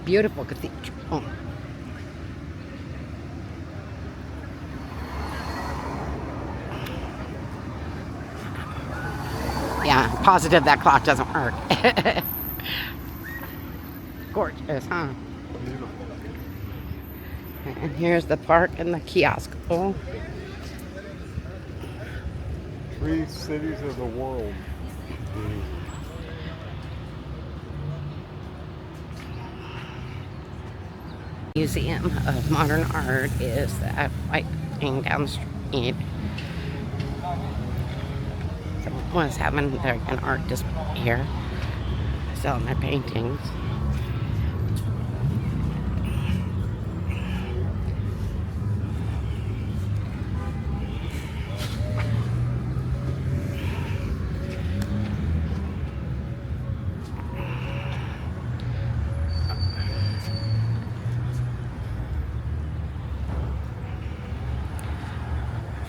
Beautiful cathedral. Yeah, positive that clock doesn't work. Gorgeous, huh? Beautiful. And here's the park and the kiosk. Oh, 3 cities of the world. Museum of Modern Art is that white thing down the street. Someone was having an art display here, selling their paintings.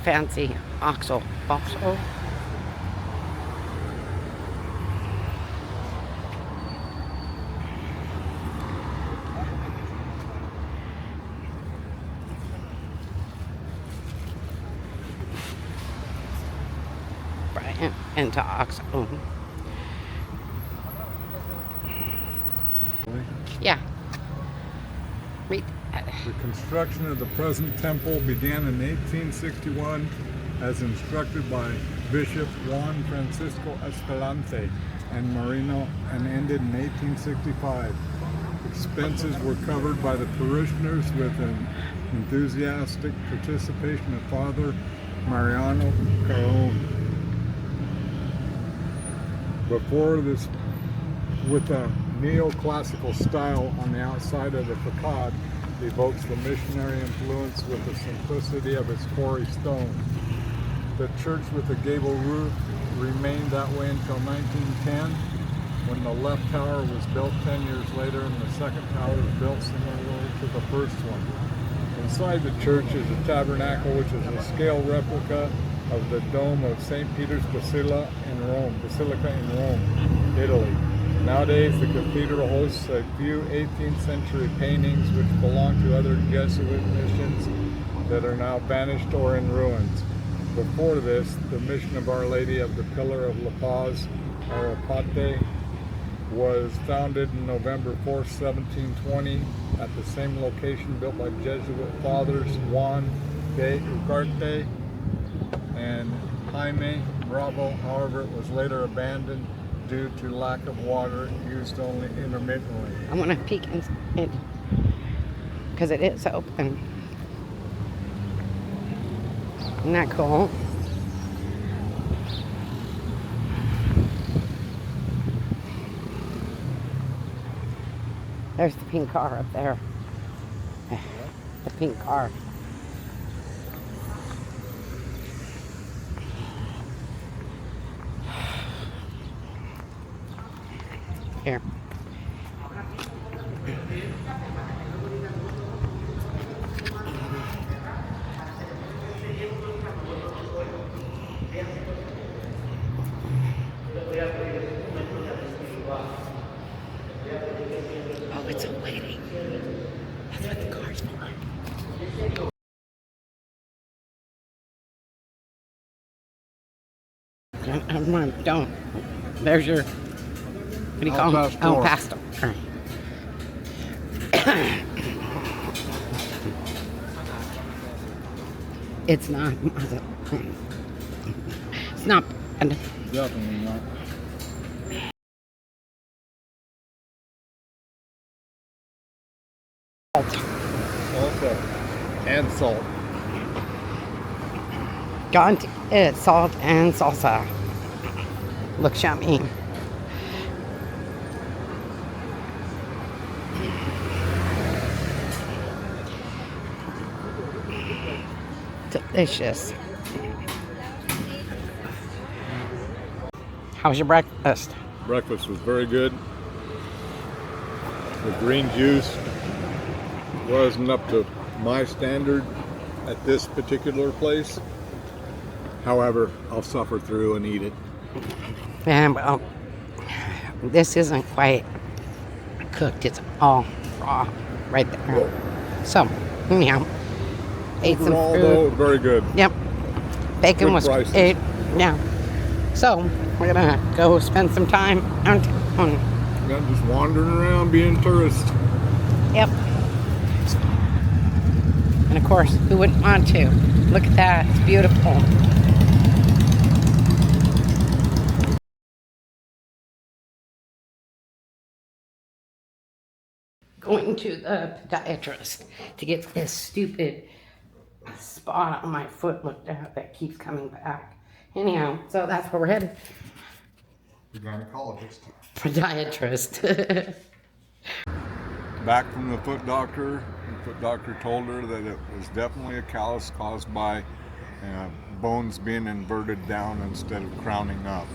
Fancy oxo. Right into oxo. Yeah. Read that. The construction of the present temple began in 1861 as instructed by Bishop Juan Francisco Escalante and Marino and ended in 1865. Expenses were covered by the parishioners with an enthusiastic participation of Father Mariano Caron. Before this, with a neoclassical style on the outside of the facade, evokes the missionary influence with the simplicity of its quarry stone. The church with the gable roof remained that way until 1910, when the left tower was built 10 years later and the second tower was built similar to the first one. Inside the church is a tabernacle, which is a scale replica of the dome of St. Peter's Basilica in Rome, Italy. Nowadays, the cathedral hosts a few 18th century paintings which belong to other Jesuit missions that are now vanished or in ruins. Before this, the mission of Our Lady of the Pillar of La Paz, Arapate, was founded in November 4, 1720 at the same location built by Jesuit fathers Juan de Ugarte and Jaime Bravo. However, it was later abandoned due to lack of water, used only intermittently. I want to peek inside because it is open. Isn't that cool? There's the pink car up there. The pink car. Here. Oh, it's a waiting. That's what the car's for. Don't. There's your, what do you call them? El Pasto. It's not. It's not. Definitely not. Salsa and salt. It's salt and salsa. Looks yummy. Delicious. How was your breakfast? Breakfast was very good. The green juice wasn't up to my standard at this particular place. However, I'll suffer through and eat it. Yeah, well, this isn't quite cooked. It's all straw right there. So, yeah. Ate some Overall, food. though, very good. Yep. Bacon Good was prices. great. Yeah. So, we're gonna go spend some time downtown. Yeah, just wandering around being tourists. Yep. And of course, who wouldn't want to? Look at that. It's beautiful. Going to the podiatrist to get this stupid spot on my foot looked at that keeps coming back. Anyhow, so that's where we're headed. The gynecologist. Podiatrist. Back from the foot doctor. The foot doctor told her that it was definitely a callus caused by bones being inverted down instead of crowning up.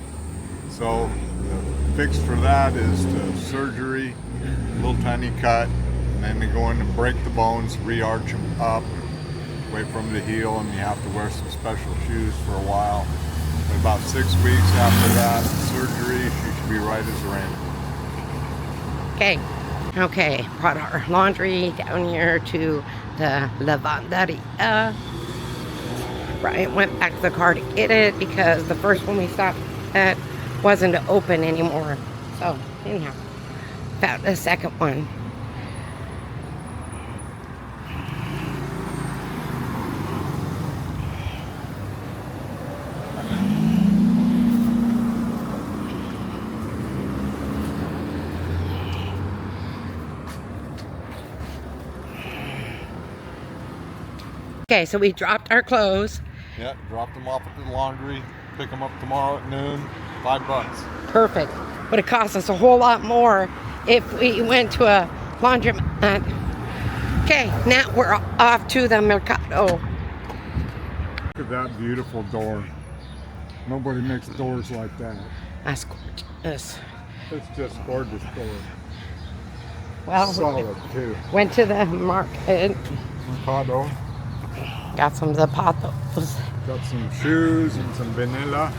So the fix for that is the surgery, a little tiny cut, and then they go in and break the bones, re-arch them up, wait for them to heal, and you have to wear some special shoes for a while. But about 6 weeks after that surgery, she should be right as rain. Okay, brought our laundry down here to the lavanderia. Brian went back to the car to get it because the first one we stopped at wasn't open anymore. So, anyhow, found the second one. Okay, so we dropped our clothes. Yeah, drop them off at the laundry, pick them up tomorrow at noon, $5. Perfect. Would have cost us a whole lot more if we went to a laundromat. Okay, now we're off to the mercado. Look at that beautiful door. Nobody makes doors like that. That's gorgeous. It's just gorgeous door. Well, Solid too. went to the market, Mercado. got some zapatos. Got some shoes and some vanilla.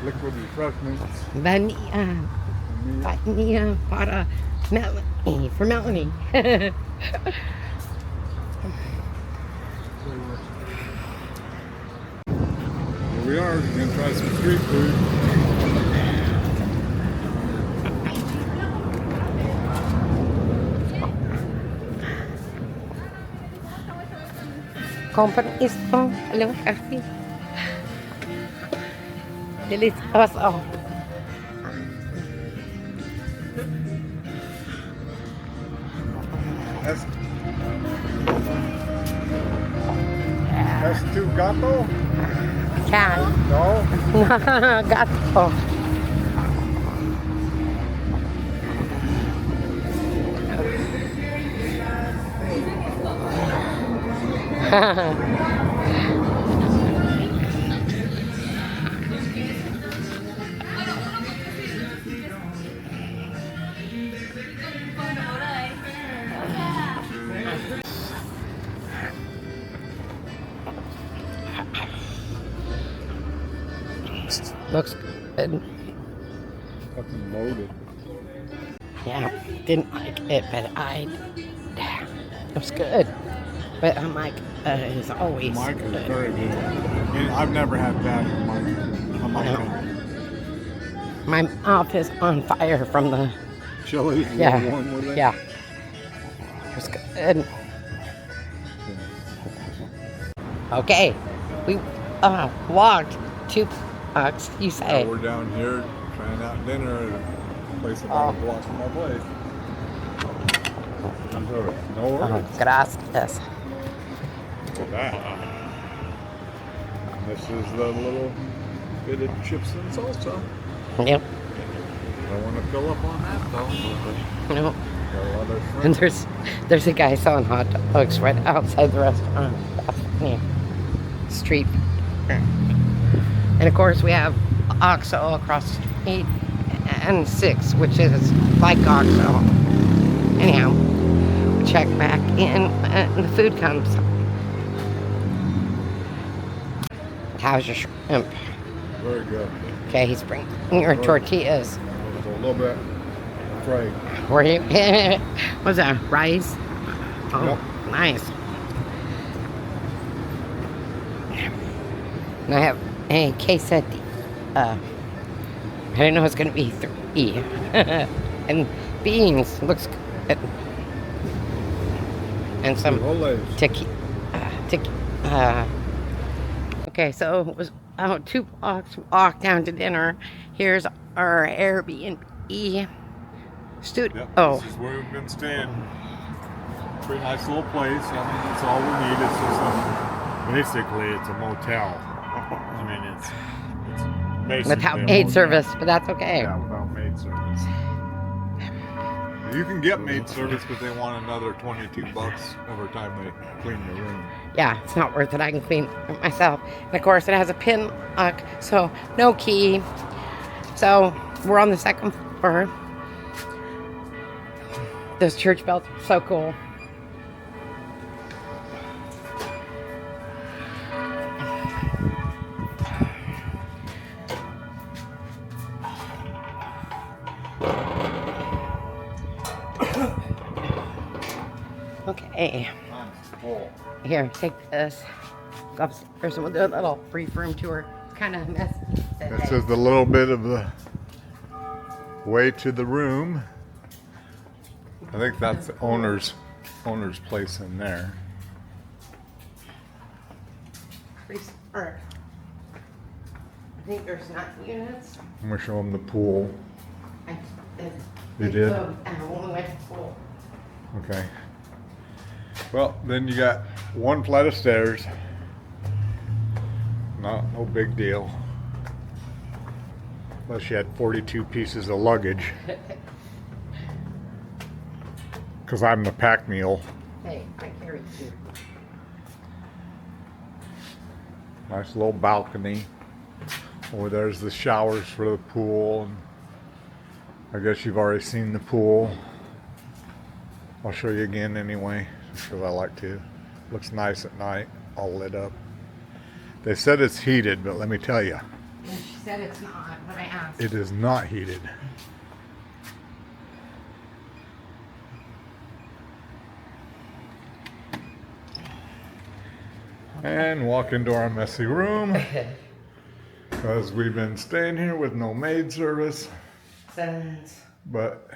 Liquid refreshments. Vanilla para Melanie, for Melanie. Here we are. We're gonna try some street food. Compra esto, hello, coffee. Delicioso. Es tu gato? Cat. No? Gato. Looks good. Fucking loaded. Yeah, didn't like it, but it was good. But I'm like, it's always Mike is good. very good. I mean, I've never had bad Mike. No. My mouth is on fire from the Chili? yeah, Warm with it? yeah. It was good. Okay, we walked 2 blocks. You say? Yeah, we're down here trying out dinner at a place about a block from our place. No worries. Gracias. Look at that. This is the little bit of chips and salsa. Yep. Don't want to fill up on that though. No. Got a lot of shrimp. And there's a guy selling hot dogs right outside the restaurant. Yeah. Street. And of course we have OXO across the street and 6, which is like OXO. Anyhow, check back in and the food comes. How's your shrimp? Very good. Okay, he's bringing your tortillas. Just a little bit. right. Were you? What's that? Rice? Oh, Yep. nice. And I have a quesadilla. I didn't know it was going to be 3. And beans. Looks good. And some Frijoles. okay, so it was 2 blocks walk down to dinner. Here's our Airbnb studio. Yep, Oh, this is where we've been staying. Pretty nice little place. I mean, that's all we need. It's just basically it's a motel. I mean, it's basically without a maid motel. service, but that's okay. Yeah, without maid service. You can get maid service, but they want another $22 every time they clean your room. Yeah, it's not worth it. I can clean it myself. And of course, it has a pin lock, so no key. So we're on the 2nd floor. Those church bells are so cool. Okay. Cool. Here, take this. Go upstairs and we'll do a little brief room tour. Kind of messy today. This is a little bit of the way to the room. I think that's the owner's place in there. Pretty smart. I think there's 9 units. I'm gonna show them the pool. You did? I only went to pool. Okay. Well, then you got 1 flight of stairs. No big deal. Unless you had 42 pieces of luggage. Because I'm the pack mule. Hey, I carry 2. Nice little balcony. Over there's the showers for the pool. And I guess you've already seen the pool. I'll show you again anyway, just because I like to. Looks nice at night, all lit up. They said it's heated, but let me tell you, And she said it's not, but I asked. it is not heated. And walk into our messy room, because we've been staying here with no maid service. Since But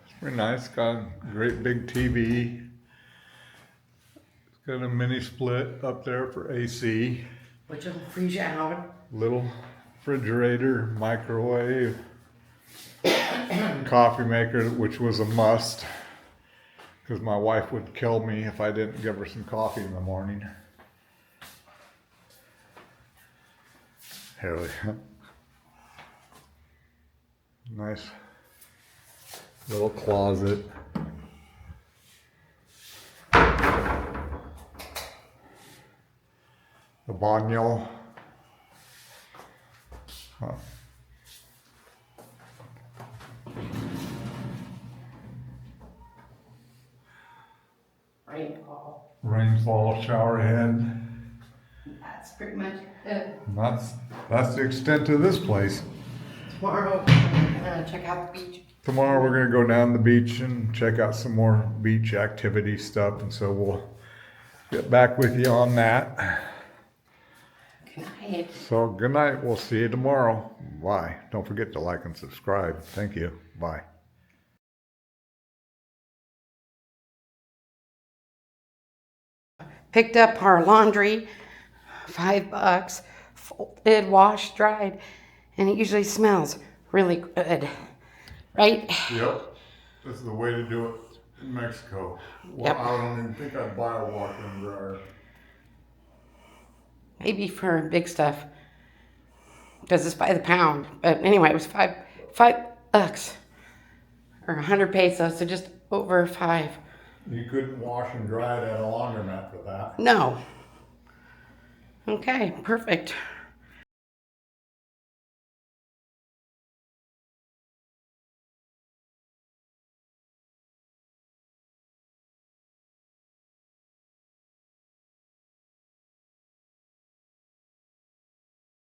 it's pretty nice. Got a great big TV. It's got a mini split up there for AC. which will freeze you out. Little refrigerator, microwave, coffee maker, which was a must. Because my wife would kill me if I didn't give her some coffee in the morning. Here we go. Nice little closet. The baño. Huh. Rainfall shower head. That's pretty much it. And that's the extent of this place. Tomorrow, we're gonna check out the beach. Tomorrow we're gonna go down the beach and check out some more beach activity stuff, and so we'll get back with you on that. Good night. So good night. We'll see you tomorrow. Bye. Don't forget to like and subscribe. Thank you. Bye. Picked up our laundry, $5, folded, washed, dried, and it usually smells really good, right? Yep. This is the way to do it in Mexico. Well, Yep. I don't even think I'd buy a walk-in dryer. Maybe for big stuff, because it's by the pound. But anyway, it was $5 or 100 pesos, so just over 5. You couldn't wash and dry it at a laundromat for that. No. Okay, perfect.